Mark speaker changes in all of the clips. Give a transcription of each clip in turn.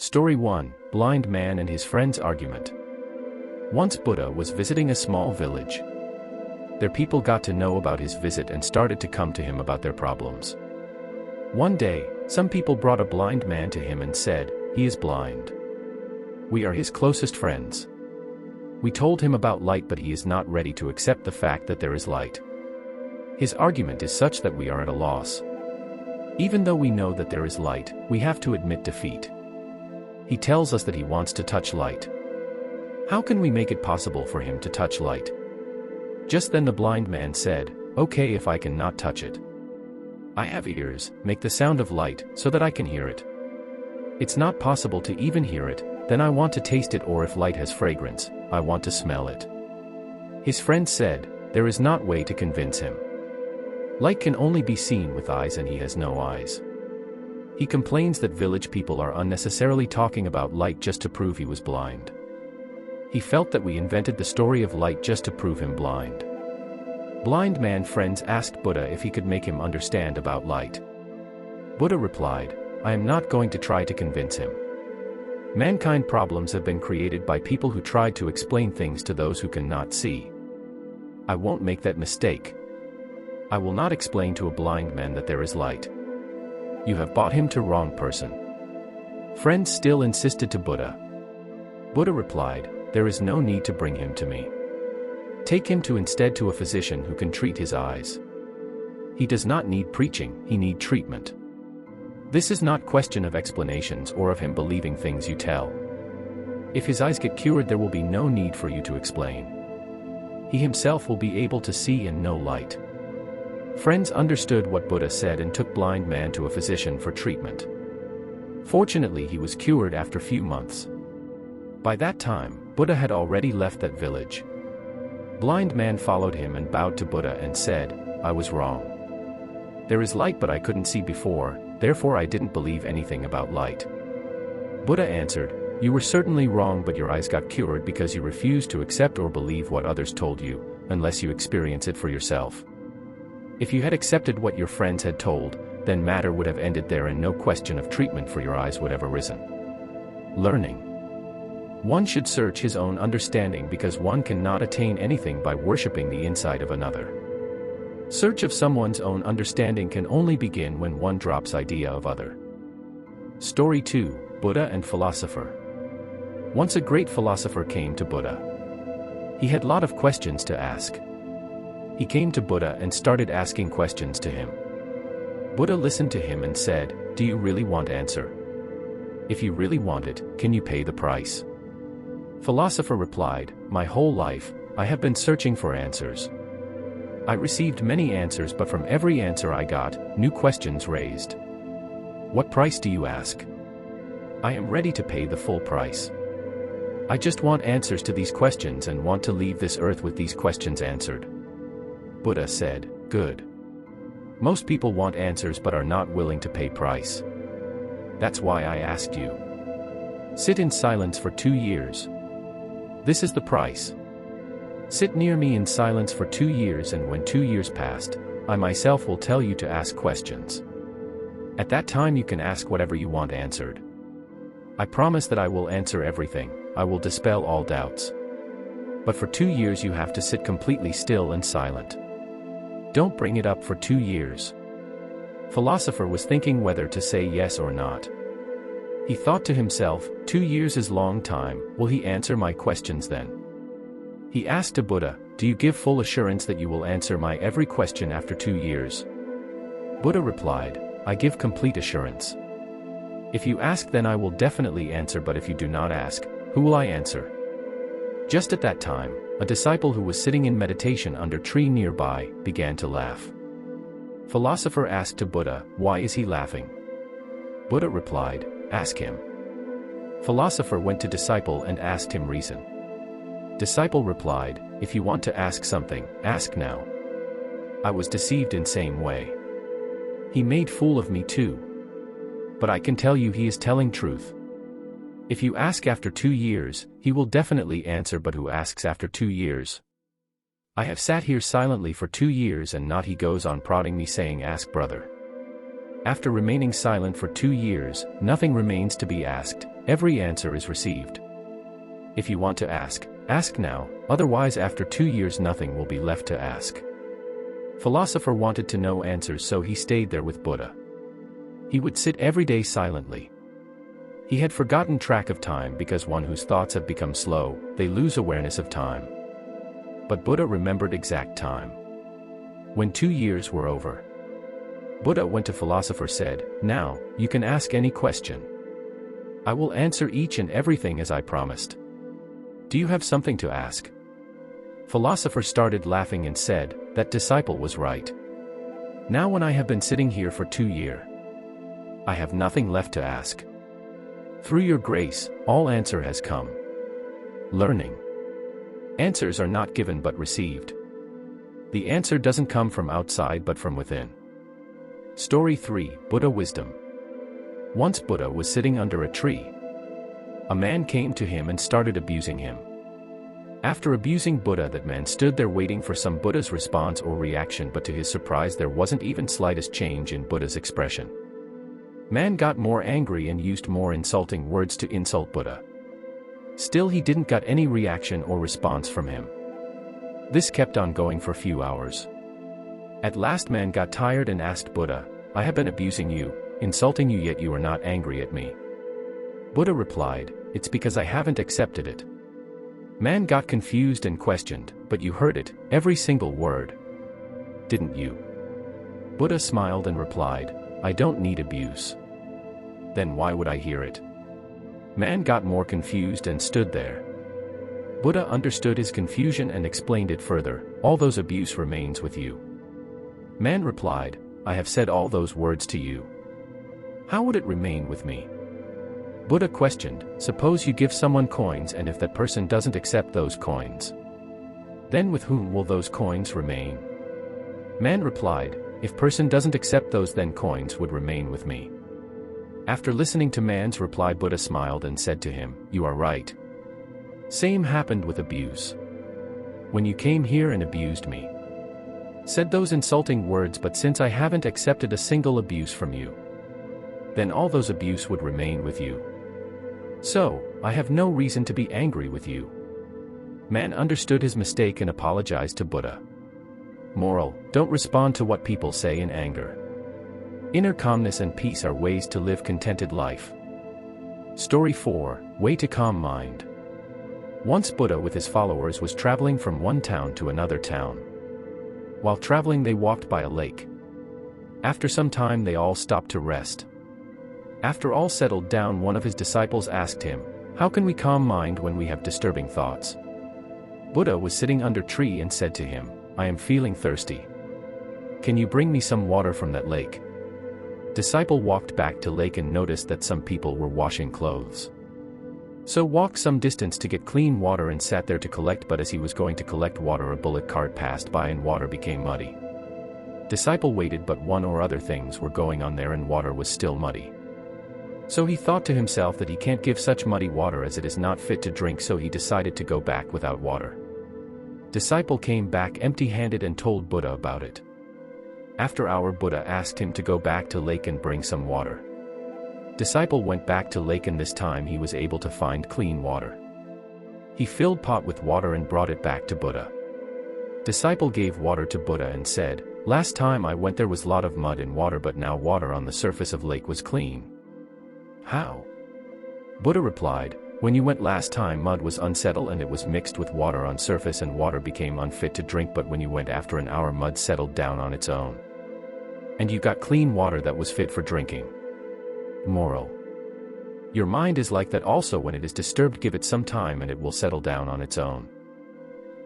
Speaker 1: Story 1: Blind Man and His Friend's Argument. Once Buddha was visiting a small village. Their people got to know about his visit and started to come to him about their problems. One day, some people brought a blind man to him and said, "He is blind. We are his closest friends. We told him about light, but he is not ready to accept the fact that there is light. His argument is such that we are at a loss. Even though we know that there is light, we have to admit defeat. He tells us that he wants to touch light. How can we make it possible for him to touch light?" Just then the blind man said, "Okay, if I can not touch it. I have ears, make the sound of light, so that I can hear it. It's not possible to even hear it, then I want to taste it, or if light has fragrance, I want to smell it." His friend said, "There is not way to convince him. Light can only be seen with eyes and he has no eyes." He complains that village people are unnecessarily talking about light just to prove he was blind. He felt that we invented the story of light just to prove him blind. Blind man friends asked Buddha if he could make him understand about light. Buddha replied, "I am not going to try to convince him. Mankind problems have been created by people who tried to explain things to those who cannot see. I won't make that mistake. I will not explain to a blind man that there is light. You have brought him to wrong person." Friends still insisted to Buddha. Buddha replied, "There is no need to bring him to me. Take him instead to a physician who can treat his eyes. He does not need preaching, he needs treatment. This is not question of explanations or of him believing things you tell. If his eyes get cured, there will be no need for you to explain. He himself will be able to see and know light." Friends understood what Buddha said and took blind man to a physician for treatment. Fortunately, he was cured after few months. By that time, Buddha had already left that village. Blind man followed him and bowed to Buddha and said, "I was wrong. There is light, but I couldn't see before, therefore I didn't believe anything about light." Buddha answered, "You were certainly wrong, but your eyes got cured because you refused to accept or believe what others told you, unless you experience it for yourself. If you had accepted what your friends had told, then matter would have ended there and no question of treatment for your eyes would have arisen." Learning. One should search his own understanding because one cannot attain anything by worshipping the inside of another. Search of someone's own understanding can only begin when one drops idea of other. Story 2: Buddha and Philosopher. Once a great philosopher came to Buddha. He had a lot of questions to ask. He came to Buddha and started asking questions to him. Buddha listened to him and said, "Do you really want answer? If you really want it, can you pay the price?" Philosopher replied, "My whole life, I have been searching for answers. I received many answers, but from every answer I got, new questions raised. What price do you ask? I am ready to pay the full price. I just want answers to these questions and want to leave this earth with these questions answered." Buddha said, "Good. Most people want answers but are not willing to pay price. That's why I asked you. Sit in silence for 2 years. This is the price. Sit near me in silence for 2 years, and when 2 years passed, I myself will tell you to ask questions. At that time you can ask whatever you want answered. I promise that I will answer everything, I will dispel all doubts. But for 2 years you have to sit completely still and silent. Don't bring it up for 2 years." Philosopher was thinking whether to say yes or not. He thought to himself, 2 years is long time, will he answer my questions then? He asked to Buddha, "Do you give full assurance that you will answer my every question after 2 years?" Buddha replied, "I give complete assurance. If you ask, then I will definitely answer, but if you do not ask, who will I answer?" Just at that time, a disciple who was sitting in meditation under a tree nearby began to laugh. Philosopher asked to Buddha, "Why is he laughing?" Buddha replied, "Ask him." Philosopher went to disciple and asked him reason. Disciple replied, "If you want to ask something, ask now. I was deceived in same way. He made fool of me too. But I can tell you he is telling truth. If you ask after 2 years, he will definitely answer, but who asks after 2 years? I have sat here silently for 2 years and not he goes on prodding me saying, 'Ask brother.' After remaining silent for 2 years, nothing remains to be asked, every answer is received. If you want to ask, ask now, otherwise after 2 years nothing will be left to ask. Philosopher wanted to know answers, so he stayed there with Buddha. He would sit every day silently. He had forgotten track of time because one whose thoughts have become slow, they lose awareness of time. But Buddha remembered exact time. When 2 years were over, Buddha went to Philosopher said, "Now, you can ask any question. I will answer each and everything as I promised. Do you have something to ask?" Philosopher started laughing and said, "That disciple was right. Now when I have been sitting here for 2 years, I have nothing left to ask. Through your grace, all answer has come." Learning. Answers are not given but received. The answer doesn't come from outside but from within. Story 3, Buddha Wisdom. Once Buddha was sitting under a tree. A man came to him and started abusing him. After abusing Buddha, that man stood there waiting for some Buddha's response or reaction, but to his surprise there wasn't even slightest change in Buddha's expression. Man got more angry and used more insulting words to insult Buddha. Still he didn't get any reaction or response from him. This kept on going for a few hours. At last man got tired and asked Buddha, "I have been abusing you, insulting you, yet you are not angry at me." Buddha replied, "It's because I haven't accepted it." Man got confused and questioned, "But you heard it, every single word, didn't you?" Buddha smiled and replied, "I don't need abuse. Then why would I hear it?" Man got more confused and stood there. Buddha understood his confusion and explained it further, "All those abuse remains with you." Man replied, "I have said all those words to you. How would it remain with me?" Buddha questioned, "Suppose you give someone coins, and if that person doesn't accept those coins, then with whom will those coins remain?" Man replied, "If person doesn't accept those, then coins would remain with me." After listening to man's reply, Buddha smiled and said to him, "You are right. Same happened with abuse. When you came here and abused me, said those insulting words, but since I haven't accepted a single abuse from you, then all those abuse would remain with you. So, I have no reason to be angry with you." Man understood his mistake and apologized to Buddha. Moral: don't respond to what people say in anger. Inner calmness and peace are ways to live contented life. Story 4, Way to Calm Mind. Once Buddha with his followers was traveling from one town to another town. While traveling they walked by a lake. After some time they all stopped to rest. After all settled down, one of his disciples asked him, "How can we calm mind when we have disturbing thoughts?" Buddha was sitting under a tree and said to him, "I am feeling thirsty. Can you bring me some water from that lake?" Disciple walked back to lake and noticed that some people were washing clothes. So walked some distance to get clean water and sat there to collect, but as he was going to collect water, a bullock cart passed by and water became muddy. Disciple waited, but one or other things were going on there and water was still muddy. So he thought to himself that he can't give such muddy water as it is not fit to drink, so he decided to go back without water. Disciple came back empty-handed and told Buddha about it. After hour, Buddha asked him to go back to lake and bring some water. Disciple went back to lake and this time he was able to find clean water. He filled pot with water and brought it back to Buddha. Disciple gave water to Buddha and said, "Last time I went there was lot of mud in water, but now water on the surface of lake was clean. How?" Buddha replied, "When you went last time, mud was unsettled and it was mixed with water on surface and water became unfit to drink, but when you went after an hour, mud settled down on its own. And you got clean water that was fit for drinking." Moral: your mind is like that also. When it is disturbed, give it some time and it will settle down on its own.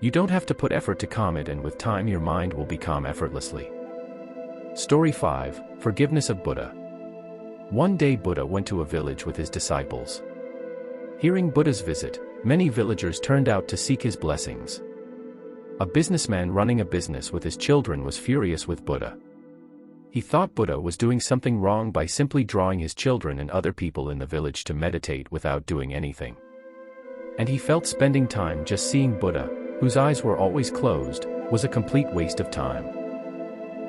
Speaker 1: You don't have to put effort to calm it, and with time your mind will be calm effortlessly. Story 5, Forgiveness of Buddha. One day Buddha went to a village with his disciples. Hearing Buddha's visit, many villagers turned out to seek his blessings. A businessman running a business with his children was furious with Buddha. He thought Buddha was doing something wrong by simply drawing his children and other people in the village to meditate without doing anything. And he felt spending time just seeing Buddha, whose eyes were always closed, was a complete waste of time.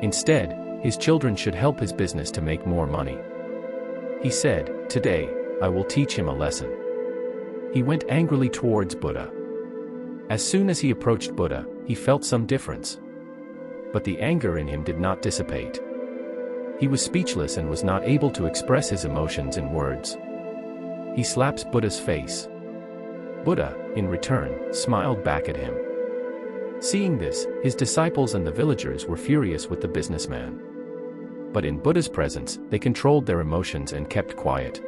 Speaker 1: Instead, his children should help his business to make more money. He said, "Today, I will teach him a lesson." He went angrily towards Buddha. As soon as he approached Buddha, he felt some difference. But the anger in him did not dissipate. He was speechless and was not able to express his emotions in words. He slaps Buddha's face. Buddha, in return, smiled back at him. Seeing this, his disciples and the villagers were furious with the businessman. But in Buddha's presence, they controlled their emotions and kept quiet.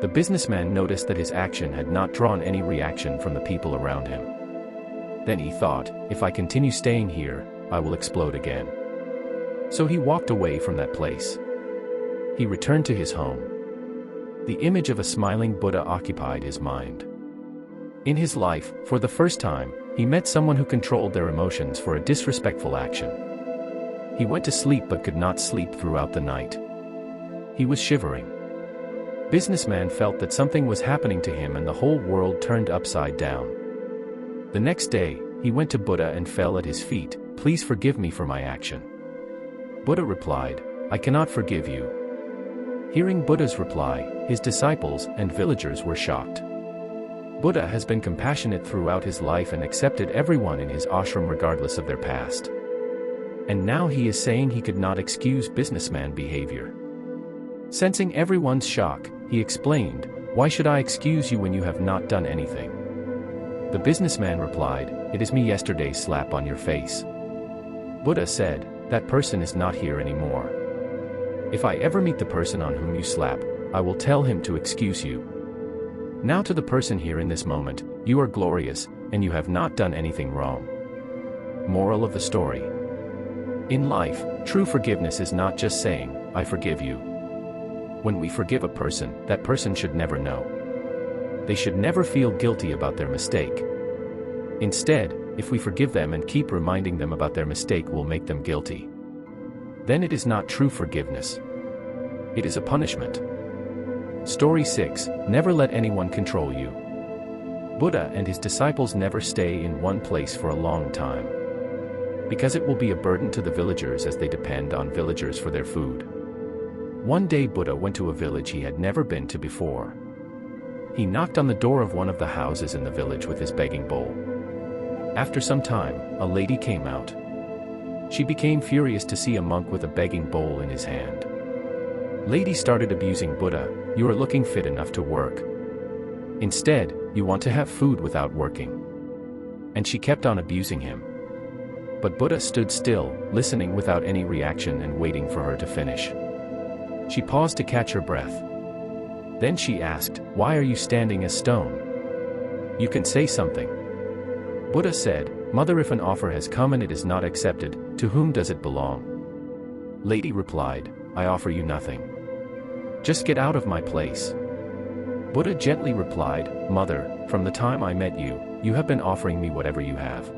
Speaker 1: The businessman noticed that his action had not drawn any reaction from the people around him. Then he thought, if I continue staying here, I will explode again. So he walked away from that place. He returned to his home. The image of a smiling Buddha occupied his mind. In his life, for the first time, he met someone who controlled their emotions for a disrespectful action. He went to sleep but could not sleep throughout the night. He was shivering. Businessman felt that something was happening to him and the whole world turned upside down. The next day, he went to Buddha and fell at his feet. "Please forgive me for my action." Buddha replied, "I cannot forgive you." Hearing Buddha's reply, his disciples and villagers were shocked. Buddha has been compassionate throughout his life and accepted everyone in his ashram regardless of their past. And now he is saying he could not excuse businessman behavior. Sensing everyone's shock, he explained, "Why should I excuse you when you have not done anything?" The businessman replied, "It is me yesterday's slap on your face." Buddha said, "That person is not here anymore. If I ever meet the person on whom you slap, I will tell him to excuse you. Now to the person here in this moment, you are glorious, and you have not done anything wrong." Moral of the story. In life, true forgiveness is not just saying, "I forgive you." When we forgive a person, that person should never know. They should never feel guilty about their mistake. Instead, if we forgive them and keep reminding them about their mistake will make them guilty. Then it is not true forgiveness. It is a punishment. Story 6, Never let anyone control you. Buddha and his disciples never stay in one place for a long time. Because it will be a burden to the villagers as they depend on villagers for their food. One day Buddha went to a village he had never been to before. He knocked on the door of one of the houses in the village with his begging bowl. After some time, a lady came out. She became furious to see a monk with a begging bowl in his hand. Lady started abusing Buddha, "You are looking fit enough to work. Instead, you want to have food without working." And she kept on abusing him. But Buddha stood still, listening without any reaction and waiting for her to finish. She paused to catch her breath. Then she asked, "Why are you standing as stone? You can say something." Buddha said, "Mother, if an offer has come and it is not accepted, to whom does it belong?" Lady replied, "I offer you nothing. Just get out of my place." Buddha gently replied, "Mother, from the time I met you, you have been offering me whatever you have."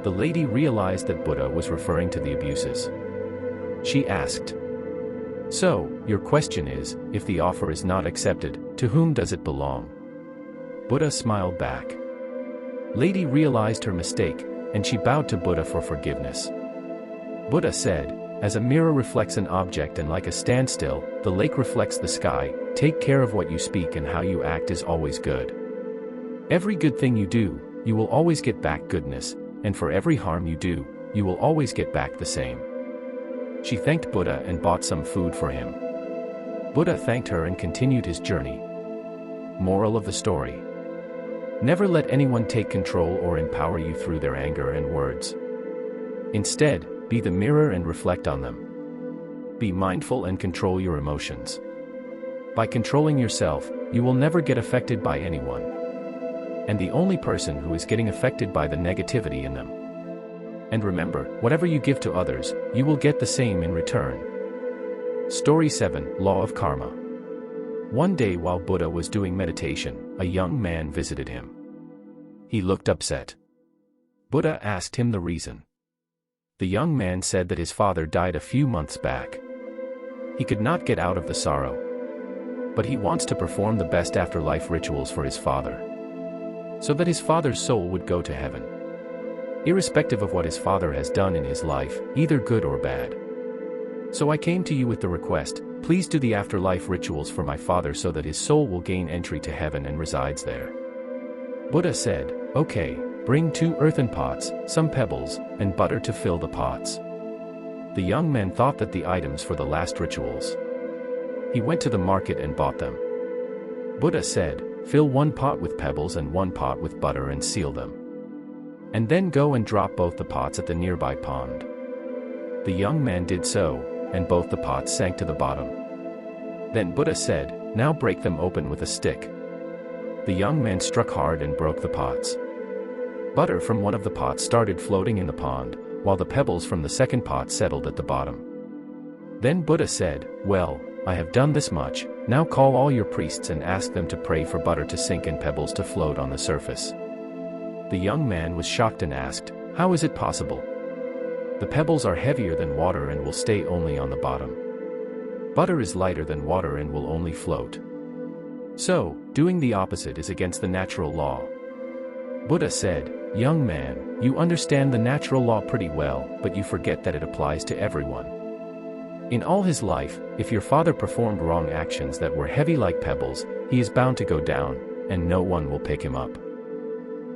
Speaker 1: The lady realized that Buddha was referring to the abuses. She asked, "So, your question is, if the offer is not accepted, to whom does it belong?" Buddha smiled back. Lady realized her mistake, and she bowed to Buddha for forgiveness. Buddha said, "As a mirror reflects an object and like a standstill, the lake reflects the sky, take care of what you speak and how you act is always good. Every good thing you do, you will always get back goodness, and for every harm you do, you will always get back the same." She thanked Buddha and bought some food for him. Buddha thanked her and continued his journey. Moral of the story. Never let anyone take control or empower you through their anger and words. Instead, be the mirror and reflect on them. Be mindful and control your emotions. By controlling yourself, you will never get affected by anyone. And the only person who is getting affected by the negativity in them. And remember, whatever you give to others, you will get the same in return. Story 7, Law of Karma. One day while Buddha was doing meditation, a young man visited him. He looked upset. Buddha asked him the reason. The young man said that his father died a few months back. He could not get out of the sorrow. But he wants to perform the best afterlife rituals for his father, so that his father's soul would go to heaven, irrespective of what his father has done in his life, either good or bad. So I came to you with the request, Please do the afterlife rituals for my father so that his soul will gain entry to heaven and resides there. Buddha said, okay, bring 2 earthen pots, some pebbles, and butter to fill the pots. The young man thought that the items for the last rituals. He went to the market and bought them. Buddha said, fill 1 pot with pebbles and 1 pot with butter and seal them. And then go and drop both the pots at the nearby pond. The young man did so, and both the pots sank to the bottom. Then Buddha said, now break them open with a stick. The young man struck hard and broke the pots. Butter from one of the pots started floating in the pond, while the pebbles from the second pot settled at the bottom. Then Buddha said, well, I have done this much, now call all your priests and ask them to pray for butter to sink and pebbles to float on the surface. The young man was shocked and asked, how is it possible? The pebbles are heavier than water and will stay only on the bottom. Butter is lighter than water and will only float. So, doing the opposite is against the natural law. Buddha said, young man, you understand the natural law pretty well, but you forget that it applies to everyone. In all his life, if your father performed wrong actions that were heavy like pebbles, he is bound to go down, and no one will pick him up.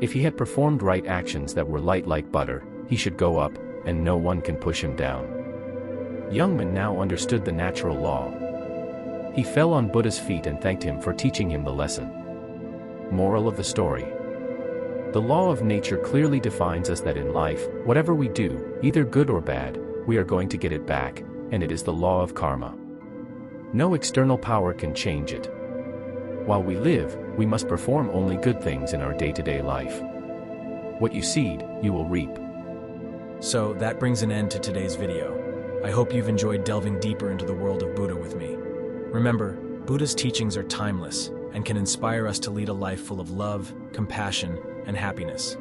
Speaker 1: If he had performed right actions that were light like butter, he should go up, and no one can push him down. Youngman now understood the natural law. He fell on Buddha's feet and thanked him for teaching him the lesson. Moral of the story. The law of nature clearly defines us that in life, whatever we do, either good or bad, we are going to get it back, and it is the law of karma. No external power can change it. While we live, we must perform only good things in our day-to-day life. What you seed, you will reap.
Speaker 2: So that brings an end to today's video. I hope you've enjoyed delving deeper into the world of Buddha with me. Remember, Buddha's teachings are timeless and can inspire us to lead a life full of love, compassion, and happiness.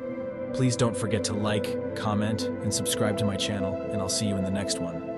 Speaker 2: Please don't forget to like, comment, and subscribe to my channel, and I'll see you in the next one.